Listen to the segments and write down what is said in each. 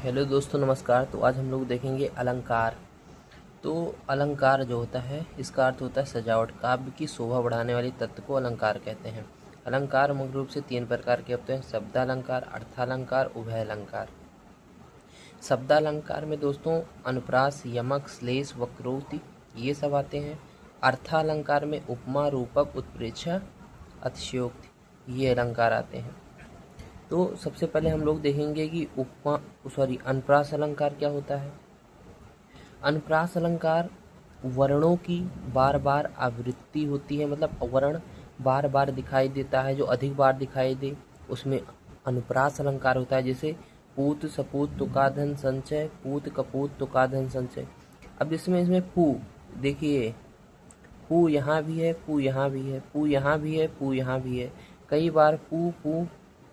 Hello दोस्तों, नमस्कार। तो आज हम लोग देखेंगे अलंकार। तो अलंकार जो होता है, इसका अर्थ होता है सजावट। काव्य की शोभा बढ़ाने वाले तत्व को अलंकार कहते हैं। अलंकार मुख्य रूप से 3 प्रकार के होते हैं: शब्दालंकार, अर्थालंकार, उभय अलंकार। शब्दालंकार में दोस्तों अनुप्रास, यमक, श्लेष, वक्रोक्ति ये सब आते हैं। अर्थालंकार में उपमा, रूपक, उत्प्रेक्षा, अतिशयोक्ति ये अलंकार आते हैं। तो सबसे पहले हम लोग देखेंगे कि अनुप्रास अलंकार क्या होता है। अनुप्रास अलंकार वर्णों की बार बार आवृत्ति होती है, मतलब वर्ण बार बार दिखाई देता है, जो अधिक बार दिखाई दे उसमें अनुप्रास अलंकार होता है। जैसे पूत, सपूत, तुकाधन, संचय, पूत, कपूत, तुकाधन, संचय। अब इसमें पू देखिए, पू यहाँ भी है, पू यहाँ भी है, पू यहाँ भी है, पू यहाँ भी है। कई बार पू पू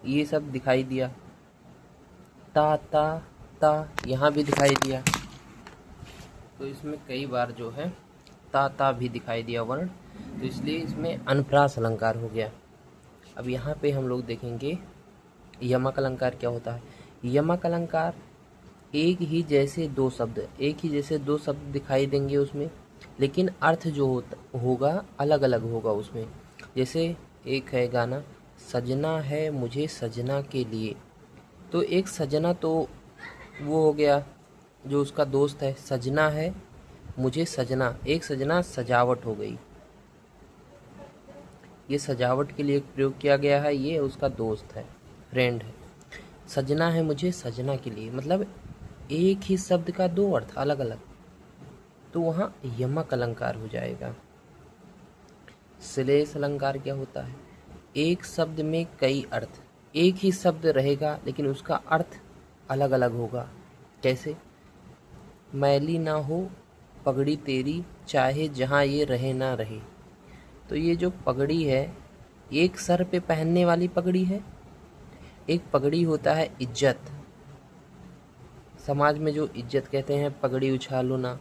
ये सब दिखाई दिया। ता ता ता यहाँ भी दिखाई दिया। तो इसमें कई बार जो है ता भी दिखाई दिया वर्ण, तो इसलिए इसमें अनुप्रास अलंकार हो गया। अब यहाँ पे हम लोग देखेंगे यमक अलंकार क्या होता है। यमक अलंकार एक ही जैसे दो शब्द दिखाई देंगे उसमें, लेकिन अर्थ जो होगा अलग अलग होगा उसमें। जैसे एक है गाना, सजना है मुझे सजना के लिए। तो एक सजना तो वो हो गया जो उसका दोस्त है, सजना है मुझे सजना, एक सजना सजावट हो गई, ये सजावट के लिए प्रयोग किया गया है, ये उसका दोस्त है, फ्रेंड है। सजना है मुझे सजना के लिए, मतलब एक ही शब्द का दो अर्थ अलग अलग, तो वहाँ यमक अलंकार हो जाएगा। श्लेष अलंकार क्या होता है। एक शब्द में कई अर्थ, एक ही शब्द रहेगा लेकिन उसका अर्थ अलग अलग होगा। कैसे, मैली ना हो पगड़ी तेरी, चाहे जहाँ ये रहे ना रहे। तो ये जो पगड़ी है, एक सर पे पहनने वाली पगड़ी है, एक पगड़ी होता है इज्जत। समाज में जो इज्जत कहते हैं, पगड़ी उछालो ना,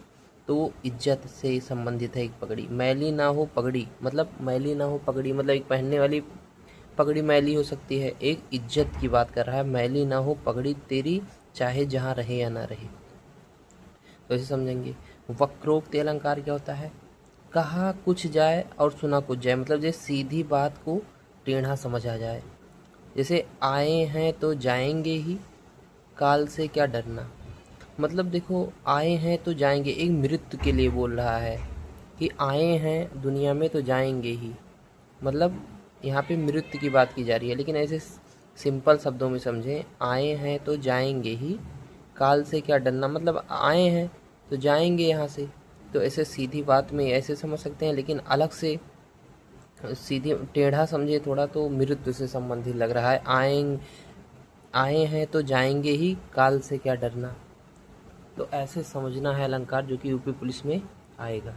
तो वो इज्जत से संबंधित है एक पगड़ी। मैली ना हो पगड़ी, मतलब मैली ना हो पगड़ी मतलब एक पहनने वाली पगड़ी मैली हो सकती है, एक इज्जत की बात कर रहा है। मैली ना हो पगड़ी तेरी, चाहे जहाँ रहे या ना रहे, तो ऐसे समझेंगे। वक्रोक्ति अलंकार क्या होता है। कहा कुछ जाए और सुना कुछ जाए, मतलब जैसे सीधी बात को टेढ़ा समझ आ जाए। जैसे आए हैं तो जाएंगे ही, काल से क्या डरना। मतलब देखो, आए हैं तो जाएंगे, एक मृत्यु के लिए बोल रहा है कि आए हैं दुनिया में तो जाएंगे ही, मतलब यहाँ पे मृत्यु की बात की जा रही है। लेकिन ऐसे सिंपल शब्दों में समझें, आए हैं तो जाएंगे ही, काल से क्या डरना, मतलब आए हैं तो जाएंगे यहाँ से। तो ऐसे सीधी बात में ऐसे समझ सकते हैं, लेकिन अलग से सीधी टेढ़ा समझे थोड़ा तो मृत्यु से संबंधित लग रहा है। आए हैं तो जाएंगे ही, काल से क्या डरना। तो ऐसे समझना है अलंकार, जो कि यूपी पुलिस में आएगा।